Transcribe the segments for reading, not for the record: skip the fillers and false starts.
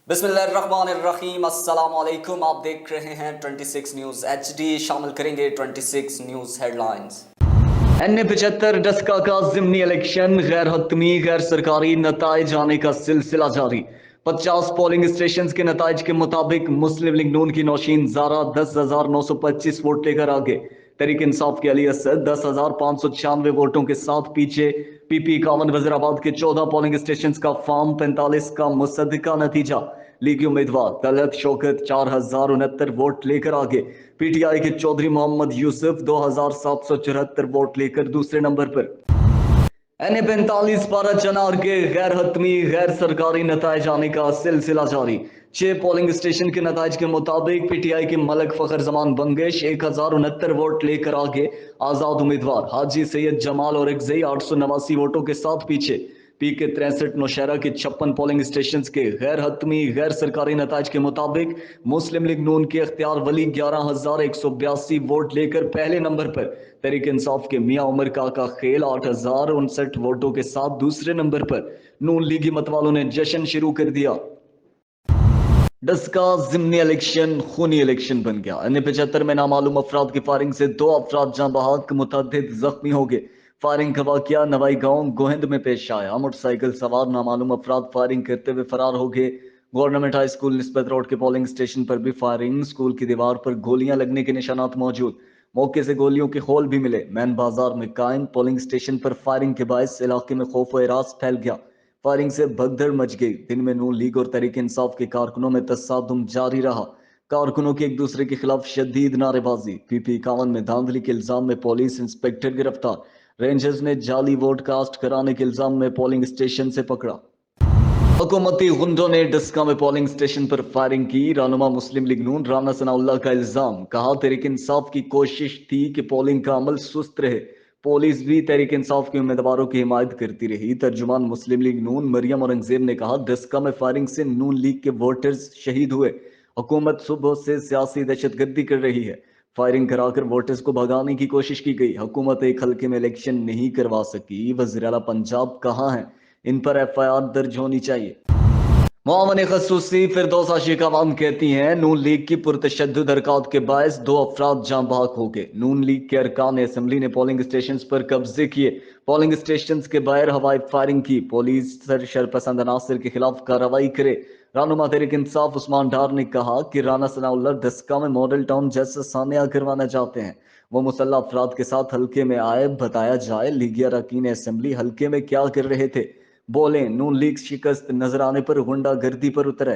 बिस्मिल्लाहिर्रहमानिर्रहीम। अस्सलाम वालेकुम। आप देख रहे हैं 26 न्यूज़ HD। शामिल करेंगे 26 न्यूज़ हेडलाइंस। N75 डस्का का ज़िमनी इलेक्शन गैर हतमी गैर सरकारी नताइज आने का सिलसिला जारी। 50 पोलिंग स्टेशन के नताइज के मुताबिक मुस्लिम लीग नून की नौशीन ज़ारा 10,925 वोट लेकर आगे। तहरीक इंसाफ के अली असद 10,596 वोटों के साथ पीछे। PP 51 वजीराबाद के 14 पोलिंग स्टेशन का फॉर्म 45 का मुसद्दका नतीजा। लीगी उम्मीदवार तलत शौकत 4,069 वोट लेकर आगे। PTI के चौधरी मोहम्मद यूसुफ 2,774 वोट लेकर दूसरे नंबर पर। N45 पारा चनार के गैर हतमी गैर सरकारी नताइज आने का सिलसिला जारी। 6 पोलिंग स्टेशन के नताइज के मुताबिक PTI के मलक फखर जमान बंगेश 1,069 वोट लेकर आगे। आजाद उम्मीदवार हाजी सैयद जमाल और एकजई 889 वोटों के साथ पीछे। PK 63 नौशहरा के 56 पोलिंग स्टेशन के गैर हतमी गैर सरकारी नताइज के मुताबिक मुस्लिम लीग नून के अख्तियार वली 11,182 वोट लेकर पहले नंबर पर। तहरीक इंसाफ के मियां उमर काका खेल 8,059 वोटों के साथ दूसरे नंबर पर। नून लीगी मतवालों ने जश्न शुरू कर दिया। डस्का ज़िमनी इलेक्शन खूनी इलेक्शन बन गया। N75 में नामालूम अफराद की फायरिंग से 2 अफराद जाँ बहक मुतअद्दिद जख्मी हो गए। फायरिंग का वाकया नवाई गांव गोहिंद में पेश आया। मोटरसाइकिल सवार नामालूम अफराद फायरिंग करते हुए फरार हो गए। गवर्नमेंट हाई स्कूल निस्बत रोड के पोलिंग स्टेशन पर भी फायरिंग। स्कूल की दीवार पर गोलियां लगने के निशानात मौजूद। मौके से गोलियों के होल भी मिले। मैन बाजार में कायम पोलिंग स्टेशन पर फायरिंग के बायस इलाके में खौफ व एरास फैल गया। फायरिंग से भगदड़ मच गई। दिन में नून लीग और तहरीक इंसाफ के कारकुनों में तसादुम जारी रहा। कारकुनों की एक दूसरे के खिलाफ शदीद नारेबाजी। PP 51 में धांधली के इल्जाम में पुलिस इंस्पेक्टर गिरफ्तार। रेंजर्स ने जाली वोट कास्ट कराने के इल्जाम में पोलिंग स्टेशन से पकड़ा। हुकूमती गुंडों ने डस्का में पोलिंग स्टेशन पर फायरिंग की। रहनुमा मुस्लिम लीग नून राना सनाउल्लाह का इल्जाम। कहा तहरीक इंसाफ की कोशिश थी कि पोलिंग का अमल सुस्त रहे। पुलिस भी तहरीक इंसाफ के उम्मीदवारों की हिमायत करती रही। तर्जुमान मुस्लिम लीग नून मरियम औरंगजेब ने कहा डस्का में फायरिंग से नून लीग के वोटर्स शहीद हुए। हुकूमत सुबह से सियासी दहशतगर्दी कर रही है। फायरिंग कराकर वोटर्स को भगाने की कोशिश की गई। हुकूमत एक हल्के में इलेक्शन नहीं करवा सकी। वज़ीर आला पंजाब कहाँ हैं? इन पर FIR दर्ज होनी चाहिए। मोमिन खसूसी फिरदौस आशिक अवाम कहती हैं नून लीग की पुरतशद्दुद हरकत के बायस 2 अफराद जाँ बहक हो गए। नून लीग के अरकान असम्बली ने पोलिंग स्टेशन पर कब्जे किए। पोलिंग स्टेशन के बाहर हवाई फायरिंग की। पुलिस शरपसंद अनासर के खिलाफ कार्रवाई करे। रहनुमा तहरीक इंसाफ उस्मान डार ने कहा कि राना सनाउल्लाह डस्का में मॉडल टाउन जैसा सानिया करवाना चाहते हैं। वो मुसल्लह अफराद के साथ हल्के में आए। बताया जाए लीगी अरकान असम्बली हल्के में क्या कर रहे थे। बोले नून लीग शिकस्त नजर आने पर गुंडागर्दी पर उतरे।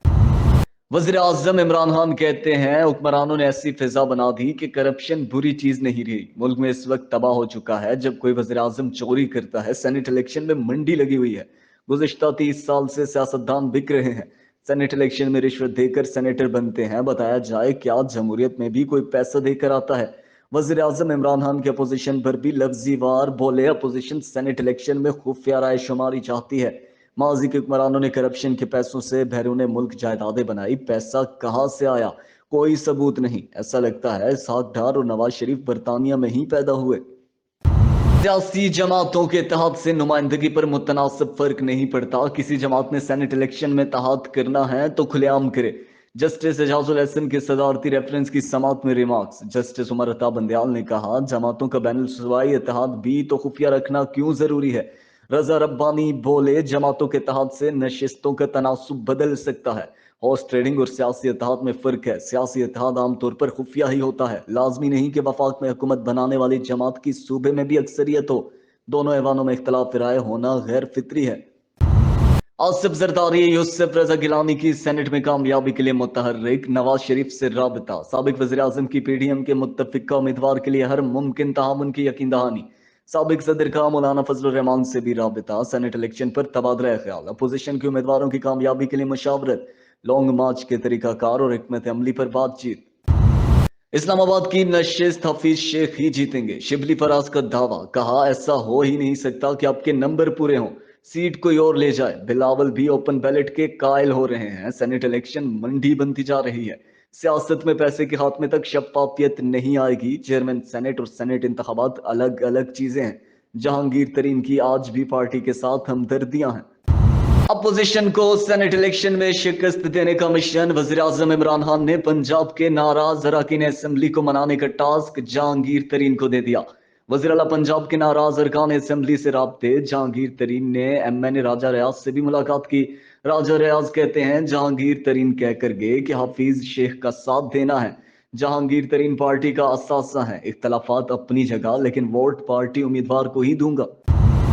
वज़ीर आज़म इमरान खान कहते हैं हुक्मरानों ने ऐसी फिजा बना दी कि करप्शन बुरी चीज नहीं रही। मुल्क में इस वक्त तबाह हो चुका है। जब कोई वज़ीर आज़म चोरी करता है सेनेट इलेक्शन में मंडी लगी हुई है। गुज़िश्ता 30 साल से सियासतदान बिक रहे हैं। सेनेट इलेक्शन में रिश्वत देकर सेनेटर बनते हैं। बताया जाए क्या जमहूरियत में भी कोई पैसा देकर आता है? वज़ीर आज़म इमरान खान के अपोजिशन पर भी लफ्जी वार बोले अपोजिशन सेनेट इलेक्शन में खुफिया राय शुमारी चाहती है। माजी के हुक्मरानों ने करप्शन के पैसों से बैरून मुल्क जायदादें बनाई। पैसा कहाँ से आया कोई सबूत नहीं। ऐसा लगता है इसहाक डार और नवाज शरीफ बरतानिया में ही पैदा हुए। सियासी जमातों के तहत से नुमाइंदगी पर मुतनासिब फर्क नहीं पड़ता। किसी जमात ने सेनेट इलेक्शन में तहत करना है तो खुलेआम करे। जस्टिस एजाजुल हसन के सदारती रेफरेंस की समात में रिमार्क्स। जस्टिस उमर अता बंदयाल ने कहा जमातों का बैनुल सूबाई इत्तेहाद भी तो खुफिया रखना क्यों जरूरी है। रजा रब्बानी बोले जमातों के तहत से नशिस्तों का तनासुब बदल सकता है। हॉर्स ट्रेडिंग और सियासी इत्तेहाद में फर्क है। सियासी इत्तेहाद आमतौर पर खुफिया ही होता है। लाजमी नहीं कि वफाक में हुकूमत बनाने वाली जमात की सूबे में भी अक्सरियत हो। दोनों ऐवानों में इख्तलाफ राय होना गैर फितरी है। आसिफ जरदारी यूसुफ रजा गिलानी की सेनेट में कामयाबी के लिए मुतहर्रिक। नवाज शरीफ से राबता। साबिक वज़ीर आज़म की PDM के मुत्तफिका उम्मीदवार के लिए हर मुमकिन तआमुन की यकीन दहानी। साबिक सदर का मौलाना फजलुर रहमान से भी राबता। सेनेट इलेक्शन पर तबादला ख्याल। अपोजिशन के उम्मीदवारों की कामयाबी के लिए मशावरत। लॉन्ग मार्च के तरीकाकार और हिकमत अमली पर बातचीत। इस्लामाबाद की नशिस्त हफीज शेख ही जीतेंगे। शिबली फराज का दावा। कहा ऐसा हो ही नहीं सकता कि आपके नंबर पूरे हों सीट कोई और ले जाए। बिलावल भी ओपन बैलेट के कायल हो रहे हैं। सेनेट इलेक्शन मंडी बनती जा रही है। सियासत में पैसे के खात्मे तक शफाफियत नहीं आएगी। चेयरमैन सेनेट और सेनेट इंतखाबात अलग अलग चीजें हैं। जहांगीर तरीन की आज भी पार्टी के साथ हमदर्दियां हैं। अपोजिशन को सेनेट इलेक्शन में शिकस्त देने का मिशन। वज़ीर-ए-आज़म इमरान खान ने पंजाब के नाराज अरकान असेंबली को मनाने का टास्क जहांगीर तरीन को दे दिया। वज़ीर आला पंजाब के नाराज अरकान असेंबली से राब्ते। जहांगीर तरीन ने MN राजा रियाज से भी मुलाकात की। राजा रियाज कहते हैं जहांगीर तरीन कहकर गए कि हाफिज शेख का साथ देना है। जहांगीर तरीन पार्टी का असासा है। इख्तलाफात अपनी जगह, लेकिन वोट पार्टी उम्मीदवार को ही दूंगा।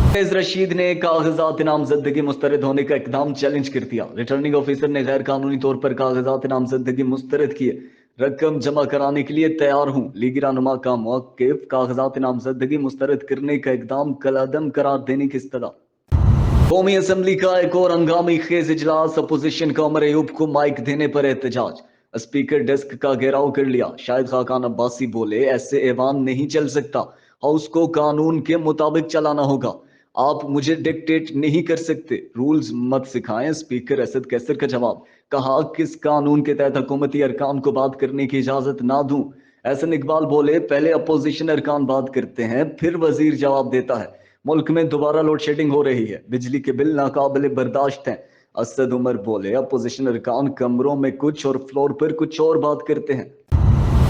परवेज रशीद ने कागजात नामजदगी मुस्तरद होने का इकदाम चैलेंज कर दिया। रिटर्निंग ऑफिसर ने गैर कानूनी तौर पर कागजात नामजदगी मुस्तरद किए। रकम जमा कराने के लिए तैयार हूं। लीगी रहनुमा का मौक़िफ़ कागजात नामजदगी मुस्तरद करने का इकदाम कलअदम करार देने की इस्तदा। कौमी असम्बली का एक और हंगामी खेज इजलास। अपोजिशन का उमर अयूब को माइक देने पर एहतजाज। स्पीकर डेस्क का घेराव कर लिया। शाहिद खाकान अब्बासी बोले ऐसे ऐवान नहीं चल सकता, हाउस को कानून के मुताबिक चलाना होगा। आप मुझे डिक्टेट नहीं कर सकते, रूल्स मत सिखाएं। स्पीकर असद कैसर का जवाब। कहा किस कानून के तहत हुकूमती अरकान को बात करने की इजाजत ना दूं। एहसन इकबाल बोले पहले अपोजिशन अरकान बात करते हैं, फिर वजीर जवाब देता है। मुल्क में दोबारा लोड शेडिंग हो रही है, बिजली के बिल नाकाबिले बर्दाश्त हैं। असद उमर बोले अपोजिशन अरकान कमरों में कुछ और फ्लोर पर कुछ और बात करते हैं।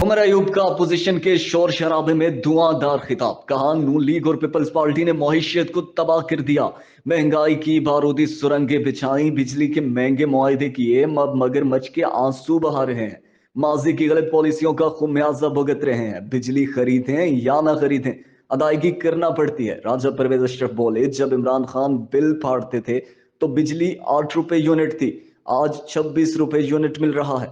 उमर अयूब का अपोजिशन के शोर शराबे में धुआंधार खिताब। कहा नून लीग और पीपल्स पार्टी ने मईशत को तबाह कर दिया। महंगाई की बारूदी सुरंगे बिछाई, बिजली के महंगे मुआहदे किए, अब मगरमच्छ के आंसू बहा रहे हैं। माजी की गलत पॉलिसियों का खुमियाजा भुगत रहे हैं। बिजली खरीदें या ना खरीदें, अदायगी करना पड़ती है। राजा परवेज अशरफ बोले जब इमरान खान बिल फाड़ते थे तो बिजली 8 रुपए यूनिट थी, आज 26 रुपए यूनिट मिल रहा है।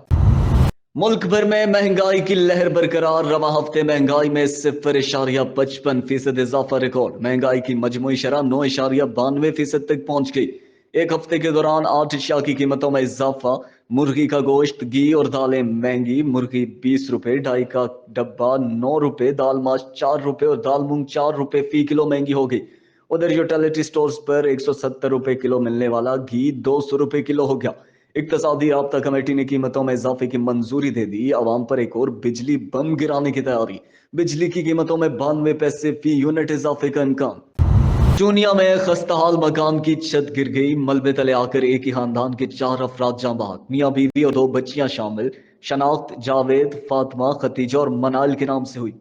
मुल्क भर में महंगाई की लहर बरकरार। रवा हफ्ते महंगाई में 0.55% इजाफा रिकॉर्ड। महंगाई की मजमूई शरह 9.92% तक पहुंच गई। एक हफ्ते के दौरान 8 अशिया की कीमतों में इजाफा। मुर्गी का गोश्त, घी और दालें महंगी। मुर्गी 20 रुपए, डाई का डब्बा 9 रुपए, दाल माश 4 रुपए और दाल मूंग 4 रुपए फी किलो महंगी हो गई। उधर यूटिलिटी स्टोर्स पर 170 रुपए किलो मिलने वाला घी 200 रुपए किलो हो गया। इक्तसादी राब्ता कमेटी ने कीमतों में इजाफे की मंजूरी दे दी। आवाम पर एक और बिजली बम गिराने की तैयारी। बिजली की कीमतों में 92 पैसे फी यूनिट इजाफे का इम्कान। चूनिया में खस्ताहाल मकान की छत गिर गई। मलबे तले आकर एक ही खानदान के 4 अफराद जाँ बहक। मियाँ बीवी और 2 बच्चियां शामिल। शनाख्त जावेद, फातिमा, खतीजा और मनाइल के नाम से हुई।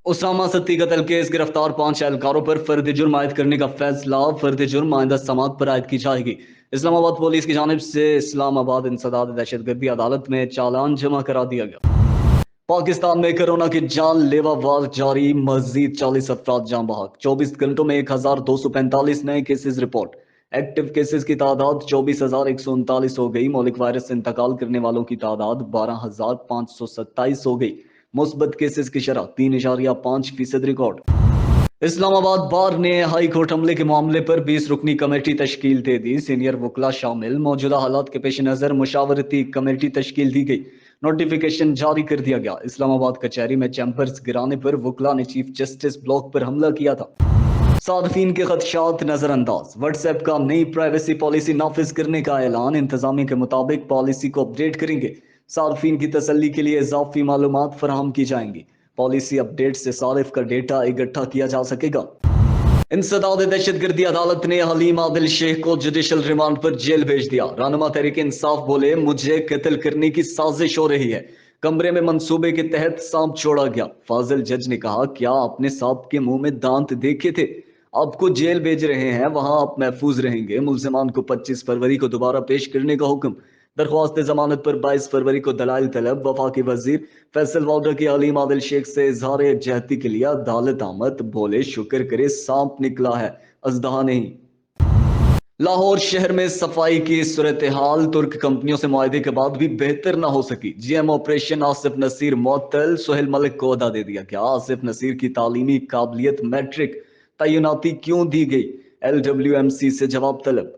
उसामा सत्ती कत्ल केस गिरफ्तार 5 एहलकारों पर फर्द जुर्म आयद करने का फैसला। फर्द जुर्म आइंदा समात पर आयद की जाएगी। इस्लामाबाद पुलिस की जानिब से इस्लामाबाद इंसदाद दहशतगर्दी अदालत में चालान जमा करा दिया गया। पाकिस्तान में कोरोना की जानलेवा वार जारी। मजीद 40 अफराद जाँ बहक। 24 घंटों में 1245 नए केसेस रिपोर्ट। एक्टिव केसेस की तादाद 24,139 हो गई। मौलिक वायरस से इंतकाल करने वालों की तादाद 12,527 हो गई। मुस्बत केसेस की शरह 3.5% रिकॉर्ड। इस्लामाबाद बार ने हाई कोर्ट हमले के मामले पर 20 रुकनी कमेटी तश्कील दे दी। सीनियर वकला शामिल। मौजूदा हालात के पेश नजर मुशावरती कमेटी तश्कील दी गई। नोटिफिकेशन जारी कर दिया गया। इस्लामाबाद कचहरी में चैंबर्स गिराने पर वकला ने चीफ जस्टिस ब्लॉक पर हमला किया था। सार्फिन के खदशात नजरअंदाज। व्हाट्सएप का नई प्राइवेसी पॉलिसी नाफिज करने का ऐलान। इंतजामिया के मुताबिक पॉलिसी को अपडेट करेंगे। सार्फिन की तसल्ली के लिए इजाफी मालूमात फराहम की जाएंगी। पॉलिसी अपडेट से सारिफ का डेटा इकट्ठा किया जा सकेगा। इंसदाद दहशतगर्दी अदालत ने हलीम आदिल शेख को जुडिशल रिमांड पर जेल भेज दिया। रहनुमा तहरीक इंसाफ बोले मुझे कत्ल करने की साजिश हो रही है। कमरे में मंसूबे के तहत सांप छोड़ा गया। फाजिल जज ने कहा क्या आपने सांप के मुंह में दांत देखे थे? आपको जेल भेज रहे हैं, वहां आप महफूज रहेंगे। मुल्जिमान को 25 फरवरी को दोबारा पेश करने का हुक्म। दरख्वास्त जमानत पर 22 फरवरी को दलाइल तलब। वफाकी वजीर फैसल वाउडर की हलीम आदिल शेख से इजहार यकजहती के लिए अदालत आमद। बोले शुक्र करे सांप निकला है, अजदहा नहीं। लाहौर शहर में सफाई की सूरत हाल। तुर्क कंपनियों से मुआहदे के बाद भी बेहतर ना हो सकी। GM ऑपरेशन आसिफ नसीर मुअत्तल। सोहेल मलिक को अहदा दे दिया गया। आसिफ नसीर की तालीमी काबिलियत मैट्रिक तैनाती क्यों दी गई? LWMC से जवाब तलब।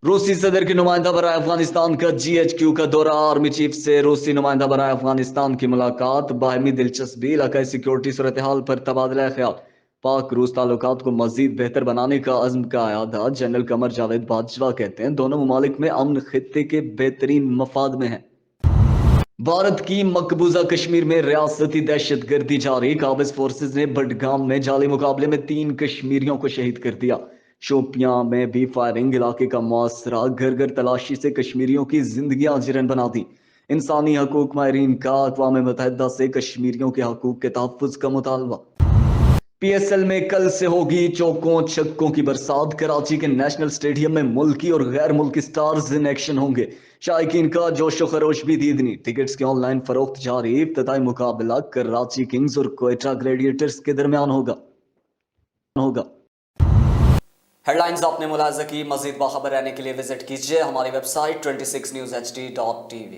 रूसी सदर के नुमाइंदा बराए अफगानिस्तान का GHQ का दौरा। आर्मी चीफ से रूसी नुमाइंदा बराए अफगानिस्तान की मुलाकात। बाहमी दिलचस्पी। इलाकाई सिक्योरिटी सूरत हाल पर तबादला ख्याल। पाक रूस ताल्लुकात को मजीद बेहतर बनाने का अज़्म का आयादा। जनरल कमर जावेद बाजवा कहते हैं दोनों ममालिक में अमन खित्ते के बेहतरीन मफाद में है। भारत की मकबूजा कश्मीर में रियासती दहशतगर्दी जारी। काबिज फोर्सेज ने बडगाम में जाली मुकाबले में 3 कश्मीरियों को शहीद कर दिया। شوپیاں میں بھی فائرنگ، علاقے کا محاصرہ، گھر گھر تلاشی سے کشمیریوں کی زندگیاں جرن بنا دی۔ انسانی حقوق ماہرین کا اقوام متحدہ سے کشمیریوں کے حقوق کے تحفظ کا مطالبہ۔ پی ایس ایل میں کل سے ہوگی چوکوں چھکوں کی برسات، کراچی کے نیشنل سٹیڈیم میں ملکی اور غیر ملکی سٹارز ان ایکشن ہوں گے، شائقین کا جوش و خروش بھی دیدنی۔ ٹکٹس کی آن لائن فروخت جاری، افتتاحی مقابلہ کراچی کنگز اور کوئٹہ گلیڈیٹرز کے درمیان ہوگا۔ ہیڈ لائنز آپ نے ملاحظہ کی، مزید باخبر رہنے کے لیے وزٹ کیجیے ہماری ویب سائٹ 26newshd.tv۔